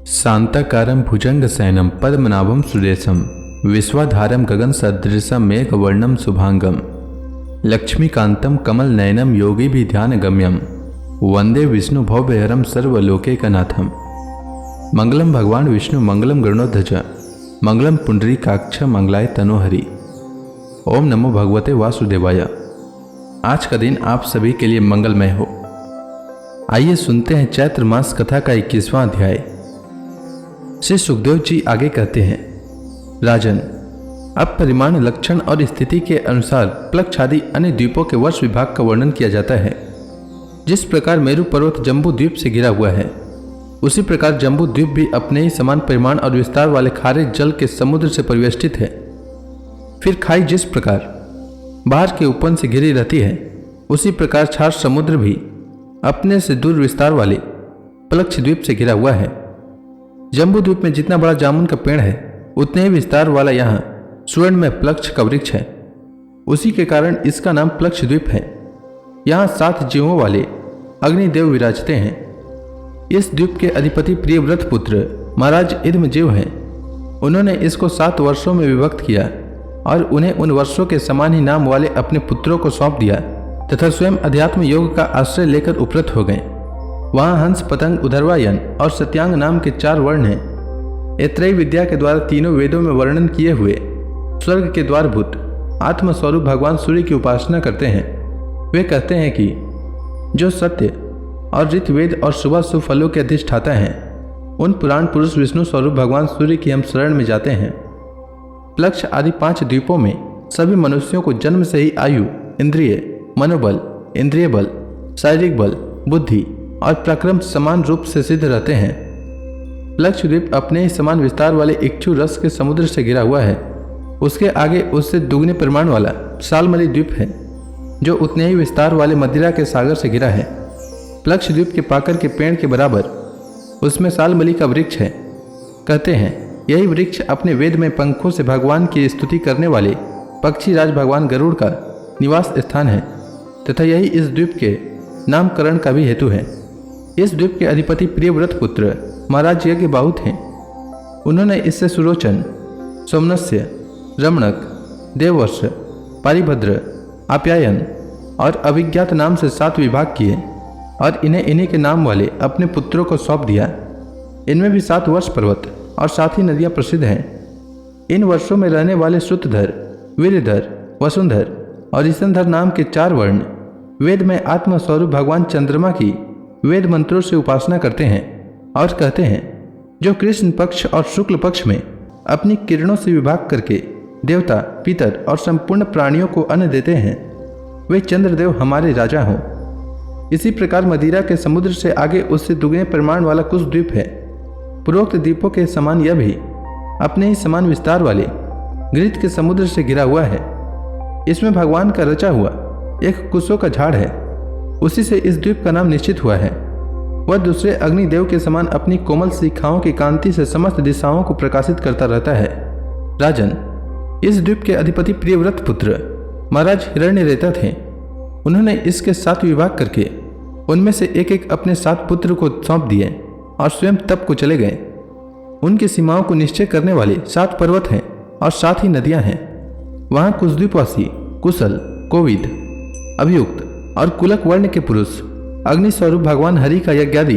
शांताकारं भुजंगशयनं पद्मनाभं सुरेशं विश्वाधारं गगनसदृशं मेघवर्णं शुभांगं लक्ष्मीकान्तं कमलनयनं योगिभिध्यानगम्यं वंदे विष्णु भवभयहरं सर्वलोकैकनाथं। मंगलम भगवान विष्णु मंगलम गरुड़ध्वज मंगलम पुंडरीकाक्ष मंगलाय तनोहरि। ओम नमो भगवते वासुदेवाय। आज का दिन आप सभी के लिए मंगलमय हो। आइए सुनते हैं चैत्र मास कथा का 21वां अध्याय। श्री सुखदेव जी आगे कहते हैं, राजन, अब परिमाण, लक्षण और स्थिति के अनुसार प्लक्ष आदि अन्य द्वीपों के वर्ष विभाग का वर्णन किया जाता है। जिस प्रकार मेरु पर्वत जम्बू द्वीप से घिरा हुआ है, उसी प्रकार जम्बू द्वीप भी अपने ही समान परिमाण और विस्तार वाले खारे जल के समुद्र से परिवेष्टित है। फिर खाई जिस प्रकार बाहर के उपवन से घिरी रहती है, उसी प्रकार क्षार समुद्र भी अपने से दूर विस्तार वाले प्लक्ष द्वीप से घिरा हुआ है। जम्बू द्वीप में जितना बड़ा जामुन का पेड़ है, उतने ही विस्तार वाला यहाँ स्वर्ण में प्लक्ष का वृक्ष है। उसी के कारण इसका नाम प्लक्ष द्वीप है। यहाँ 7 जीवों वाले अग्निदेव विराजते हैं। इस द्वीप के अधिपति प्रियव्रत पुत्र महाराज इद्मजीव हैं। उन्होंने इसको 7 वर्षों में विभक्त किया और उन्हें उन वर्षों के समान ही नाम वाले अपने पुत्रों को सौंप दिया तथा स्वयं अध्यात्म योग का आश्रय लेकर उपरत हो गए। वहाँ हंस, पतंग, उधर्वायन और सत्यांग नाम के 4 वर्ण हैं। ऐत्रेयी विद्या के द्वारा तीनों वेदों में वर्णन किए हुए स्वर्ग के द्वारभूत आत्मस्वरूप भगवान सूर्य की उपासना करते हैं। वे कहते हैं कि जो सत्य और ऋतवेद और शुभ शुभ फलों के अधिष्ठाता हैं, उन पुराण पुरुष विष्णु स्वरूप भगवान सूर्य की हम शरण में जाते हैं। प्लक्ष आदि 5 द्वीपों में सभी मनुष्यों को जन्म से ही आयु, इंद्रिय, मनोबल, इंद्रिय बल, शारीरिक बल, बुद्धि और पराक्रम समान रूप से सिद्ध रहते हैं। प्लक्ष द्वीप अपने ही समान विस्तार वाले इक्षु रस के समुद्र से घिरा हुआ है। उसके आगे उससे दुगने परिमाण वाला शालमली द्वीप है, जो उतने ही विस्तार वाले मदिरा के सागर से घिरा है। प्लक्ष द्वीप के पाकर के पेड़ के बराबर उसमें शालमली का वृक्ष है। कहते हैं यही वृक्ष अपने वेद में पंखों से भगवान की स्तुति करने वाले पक्षी राज भगवान गरुड़ का निवास स्थान है तथा यही इस द्वीप के नामकरण का भी हेतु है। इस द्वीप के अधिपति प्रियव्रत पुत्र महाराज यज्ञ बाहुत हैं। उन्होंने इससे सुरोचन, सोमनस्य, रमणक, देववर्ष, पारिभद्र, आप्यायन और अभिज्ञात नाम से 7 विभाग किए और इन्हीं के नाम वाले अपने पुत्रों को सौंप दिया। इनमें भी 7 वर्ष पर्वत और 7 ही नदियाँ प्रसिद्ध हैं। इन वर्षों में रहने वाले श्रुतधर, वीरधर, वसुंधर और ईशनधर नाम के 4 वर्ण वेद में आत्मस्वरूप भगवान चंद्रमा की वेद मंत्रों से उपासना करते हैं और कहते हैं, जो कृष्ण पक्ष और शुक्ल पक्ष में अपनी किरणों से विभाग करके देवता, पितर और संपूर्ण प्राणियों को अन्न देते हैं, वे चंद्रदेव हमारे राजा हों। इसी प्रकार मदिरा के समुद्र से आगे उससे दुगने परिमाण वाला कुछ द्वीप है। पूर्वोक्त द्वीपों के समान यह भी अपने ही समान विस्तार वाले घृत के समुद्र से घिरा हुआ है। इसमें भगवान का रचा हुआ एक कुशों का झाड़ है। उसी से इस द्वीप का नाम निश्चित हुआ है। वह दूसरे अग्निदेव के समान अपनी कोमल शिखाओं की कांति से समस्त दिशाओं को प्रकाशित करता रहता है। राजन, इस द्वीप के अधिपति प्रियव्रत पुत्र महाराज हिरण्यरेता थे। उन्होंने इसके 7 विभाग करके उनमें से एक अपने 7 पुत्र को सौंप दिए और स्वयं तप को चले गए। उनकी सीमाओं को निश्चय करने वाले 7 पर्वत हैं और 7 ही नदियाँ हैं। वहाँ कुशद्वीपवासी कुशल, कोविद, अभियुक्त और कुलक वर्ण के पुरुष अग्नि स्वरूप भगवान हरि का यज्ञादि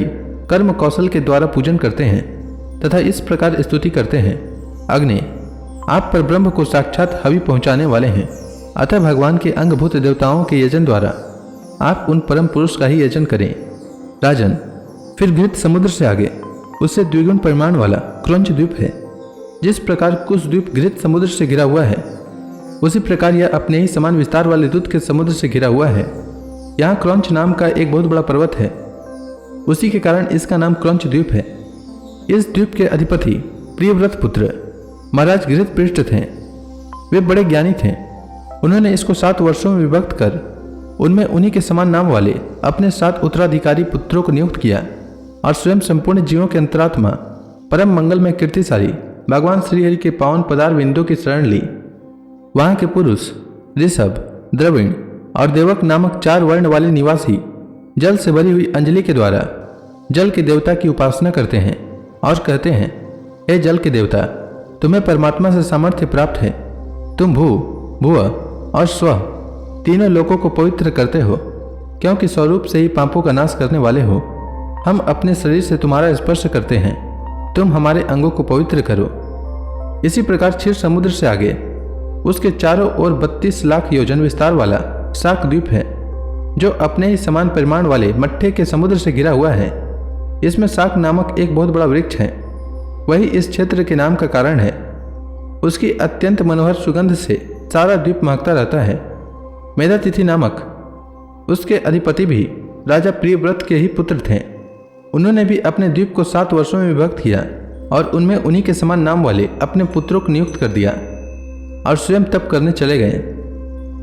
कर्म कौशल के द्वारा पूजन करते हैं तथा इस प्रकार स्तुति करते हैं, अग्नि, आप पर ब्रह्म को साक्षात हवि पहुंचाने वाले हैं। अतः भगवान के अंगभूत देवताओं के यजन द्वारा आप उन परम पुरुष का ही यजन करें। राजन, फिर घृत समुद्र से आगे उससे द्विगुण परिमाण वाला क्रौंच द्वीप है। जिस प्रकार कुश द्वीप घृत समुद्र से घिरा हुआ है, उसी प्रकार यह अपने ही समान विस्तार वाले दूध के समुद्र से घिरा हुआ है। यहाँ क्रौंच नाम का एक बहुत बड़ा पर्वत है। उसी के कारण इसका नाम क्रौंच द्वीप है। इस द्वीप के अधिपति प्रियव्रत पुत्र महाराज घृत पृष्ठ थे। वे बड़े ज्ञानी थे। उन्होंने इसको 7 वर्षों में विभक्त कर उनमें उन्हीं के समान नाम वाले अपने 7 उत्तराधिकारी पुत्रों को नियुक्त किया और स्वयं संपूर्ण जीवों के अंतरात्मा परम मंगल में कीर्तिशाली भगवान श्रीहरि के पावन पदार बिंदु की शरण ली। वहाँ के पुरुष ऋषभ, द्रविण और देवक नामक 4 वर्ण वाले निवासी जल से भरी हुई अंजलि के द्वारा जल के देवता की उपासना करते हैं। और कहते हैं, हे जल के देवता, तुम्हें परमात्मा से सामर्थ्य प्राप्त है। तुम भू, भुव और स्व तीनों लोकों को पवित्र करते हो, क्योंकि स्वरूप से ही पापों का नाश करने वाले हो। हम अपने शरीर से तुम्हारा स्पर्श करते हैं, तुम हमारे अंगों को पवित्र करो। इसी प्रकार क्षीर समुद्र से आगे उसके चारों ओर 32 लाख योजन विस्तार वाला शाक द्वीप है, जो अपने ही समान परिमाण वाले मट्ठे के समुद्र से घिरा हुआ है। इसमें शाक नामक एक बहुत बड़ा वृक्ष है, वही इस क्षेत्र के नाम का कारण है। उसकी अत्यंत मनोहर सुगंध से सारा द्वीप महकता रहता है। मेधातिथि नामक उसके अधिपति भी राजा प्रियव्रत के ही पुत्र थे। उन्होंने भी अपने द्वीप को 7 वर्षों में विभक्त किया और उनमें उन्हीं के समान नाम वाले अपने पुत्रों को नियुक्त कर दिया और स्वयं तप करने चले गए।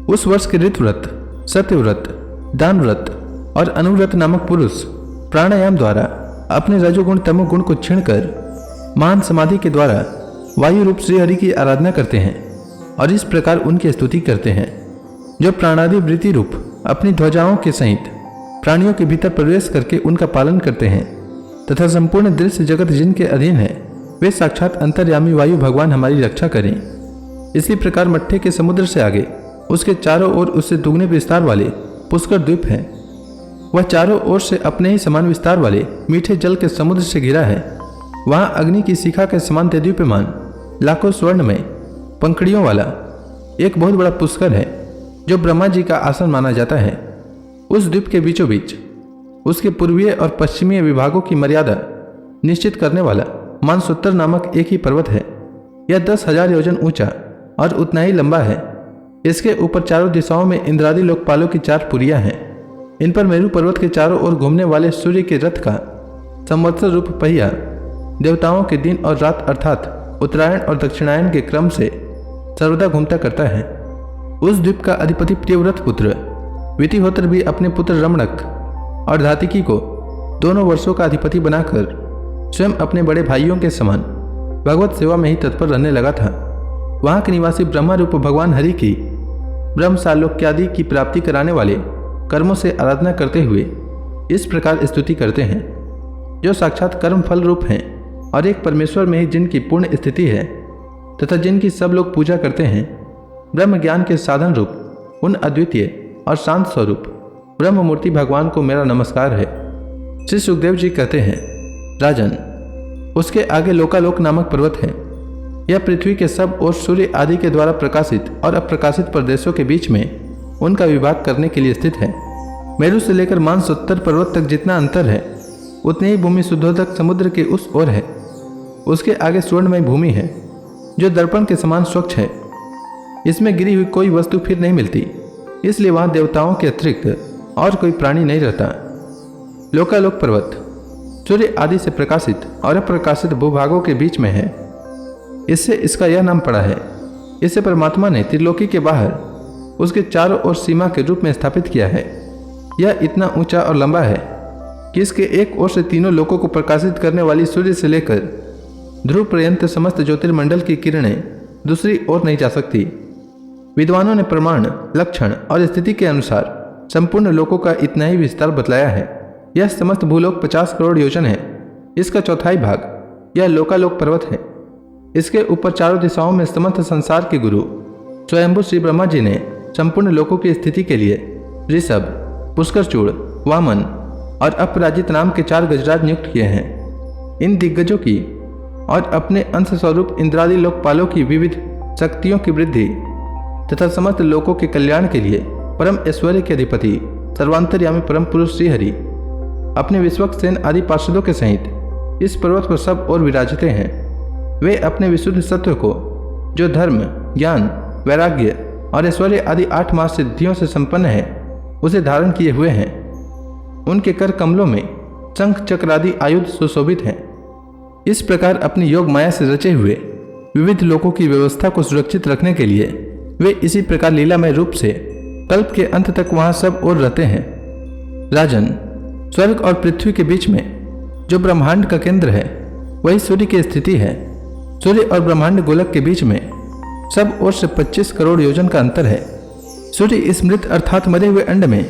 उस वर्ष के ऋतव्रत, सत्यव्रत, दानव्रत और अनुव्रत नामक पुरुष प्राणायाम द्वारा अपने रजोगुण तमोगुण को छीनकर महान समाधि के द्वारा वायु रूप श्रीहरि की आराधना करते हैं और इस प्रकार उनकी स्तुति करते हैं, जो प्राणादि वृत्ति रूप अपनी ध्वजाओं के सहित प्राणियों के भीतर प्रवेश करके उनका पालन करते हैं तथा संपूर्ण दृश्य जगत जिनके अधीन है, वे साक्षात अंतर्यामी वायु भगवान हमारी रक्षा करें। इसी प्रकार मट्ठे के समुद्र से आगे उसके चारों ओर उससे दुगने विस्तार वाले पुष्कर द्वीप है। वह चारों ओर से अपने ही समान विस्तार वाले मीठे जल के समुद्र से घिरा है। वहाँ अग्नि की शिखा के समान तेजोप्यमान लाखों स्वर्ण में पंखड़ियों वाला एक बहुत बड़ा पुष्कर है, जो ब्रह्मा जी का आसन माना जाता है। उस द्वीप के बीचों बीच उसके पूर्वीय और पश्चिमीय विभागों की मर्यादा निश्चित करने वाला मानसोत्तर नामक एक ही पर्वत है। यह 10,000 योजन ऊंचा और उतना ही लंबा है। इसके ऊपर चारों दिशाओं में इंद्रादि लोकपालों की 4 पुरियां हैं। इन पर मेरु पर्वत के चारों ओर घूमने वाले सूर्य के रथ का संवत्सर रूप पहिया देवताओं के दिन और रात अर्थात उत्तरायण और दक्षिणायन के क्रम से सर्वदा घूमता करता है। उस द्वीप का अधिपति प्रियव्रत पुत्र वितिहोत्र भी अपने पुत्र रमणक और धातिकी को दोनों वर्षों का अधिपति बनाकर स्वयं अपने बड़े भाइयों के समान भगवत सेवा में ही तत्पर रहने लगा था। वहाँ के निवासी ब्रह्मा रूप भगवान हरि की ब्रह्म सालोक्यादि की प्राप्ति कराने वाले कर्मों से आराधना करते हुए इस प्रकार स्तुति करते हैं, जो साक्षात कर्म फल रूप हैं और एक परमेश्वर में ही जिनकी पूर्ण स्थिति है तथा जिनकी सब लोग पूजा करते हैं। ब्रह्म ज्ञान के साधन रूप उन अद्वितीय और शांत स्वरूप ब्रह्म मूर्ति भगवान को मेरा नमस्कार है। श्री सुखदेव जी कहते हैं, राजन, उसके आगे लोकालोक नामक पर्वत है। यह पृथ्वी के सब और सूर्य आदि के द्वारा प्रकाशित और अप्रकाशित प्रदेशों के बीच में उनका विभाग करने के लिए स्थित है। मेरु से लेकर मानसोत्तर पर्वत तक जितना अंतर है, उतनी ही भूमि शुद्धोदक समुद्र के उस ओर है। उसके आगे स्वर्णमय भूमि है, जो दर्पण के समान स्वच्छ है। इसमें गिरी हुई कोई वस्तु फिर नहीं मिलती, इसलिए वहाँ देवताओं के अतिरिक्त और कोई प्राणी नहीं रहता। लोकालोक पर्वत सूर्य आदि से प्रकाशित और अप्रकाशित भूभागों के बीच में है, इससे इसका यह नाम पड़ा है। इसे परमात्मा ने त्रिलोकी के बाहर उसके चारों ओर सीमा के रूप में स्थापित किया है। यह इतना ऊंचा और लंबा है कि इसके एक ओर से तीनों लोकों को प्रकाशित करने वाली सूर्य से लेकर ध्रुव पर्यंत समस्त ज्योतिर्मंडल की किरणें दूसरी ओर नहीं जा सकती। विद्वानों ने प्रमाण, लक्षण और स्थिति के अनुसार संपूर्ण लोकों का इतना ही विस्तार बतलाया है। यह समस्त भूलोक 50 करोड़ योजन है। इसका चौथाई भाग यह लोकालोक पर्वत है। इसके ऊपर चारों दिशाओं में समस्त संसार के गुरु स्वयंभू श्री ब्रह्मा जी ने संपूर्ण लोकों की स्थिति के लिए ऋषभ, पुष्करचूड़, वामन और अपराजित नाम के 4 गजराज नियुक्त किए हैं। इन दिग्गजों की और अपने अंश स्वरूप इंद्रादि लोकपालों की विविध शक्तियों की वृद्धि तथा समस्त लोकों के कल्याण के लिए परम ऐश्वर्य के अधिपति सर्वांतर्यामी परम पुरुष श्रीहरि अपने विश्वक्सेन आदि पार्षदों के सहित इस पर्वत पर सब और विराजते हैं। वे अपने विशुद्ध सत्व को, जो धर्म, ज्ञान, वैराग्य और ऐश्वर्य आदि 8 मास सिद्धियों से संपन्न है, उसे धारण किए हुए हैं। उनके कर कमलों में शंख चक्र आदि आयुध सुशोभित हैं। इस प्रकार अपनी योग माया से रचे हुए विविध लोकों की व्यवस्था को सुरक्षित रखने के लिए वे इसी प्रकार लीलामय रूप से कल्प के अंत तक वहां सब ओर रहते हैं। राजन, स्वर्ग और पृथ्वी के बीच में जो ब्रह्मांड का केंद्र है, वही सूर्य की स्थिति है। सूर्य और ब्रह्मांड गोलक के बीच में सब ओर से 25 करोड़ योजन का अंतर है। सूर्य स्मृत अर्थात मरे हुए अंड में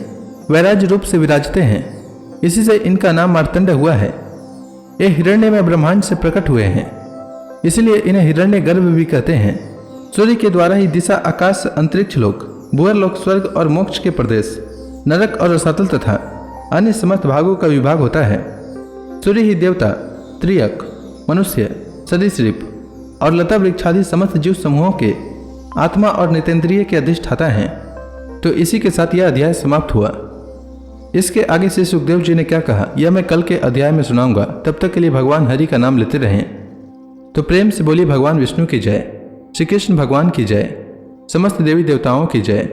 वैराज्य रूप से विराजते हैं। इसी से इनका नाम मार्तंड हुआ है। ये हिरण्य में ब्रह्मांड से प्रकट हुए हैं, इसलिए इन्हें हिरण्य गर्भ भी कहते हैं। सूर्य के द्वारा ही दिशा, आकाश, अंतरिक्ष लोक, भूअर लोक, स्वर्ग और मोक्ष के प्रदेश, नरक और रसातल तथा अन्य समस्त भागों का विभाग होता है। सूर्य ही देवता, त्रियक, मनुष्य, सरीसृप और लता वृक्षादि समस्त जीव समूहों के आत्मा और नितेंद्रिय के अधिष्ठाता हैं। तो इसी के साथ यह अध्याय समाप्त हुआ। इसके आगे से सुखदेव जी ने क्या कहा यह मैं कल के अध्याय में सुनाऊंगा। तब तक के लिए भगवान हरि का नाम लेते रहें। तो प्रेम से बोलिए भगवान विष्णु की जय, श्री कृष्ण भगवान की जय, समस्त देवी देवताओं की जय।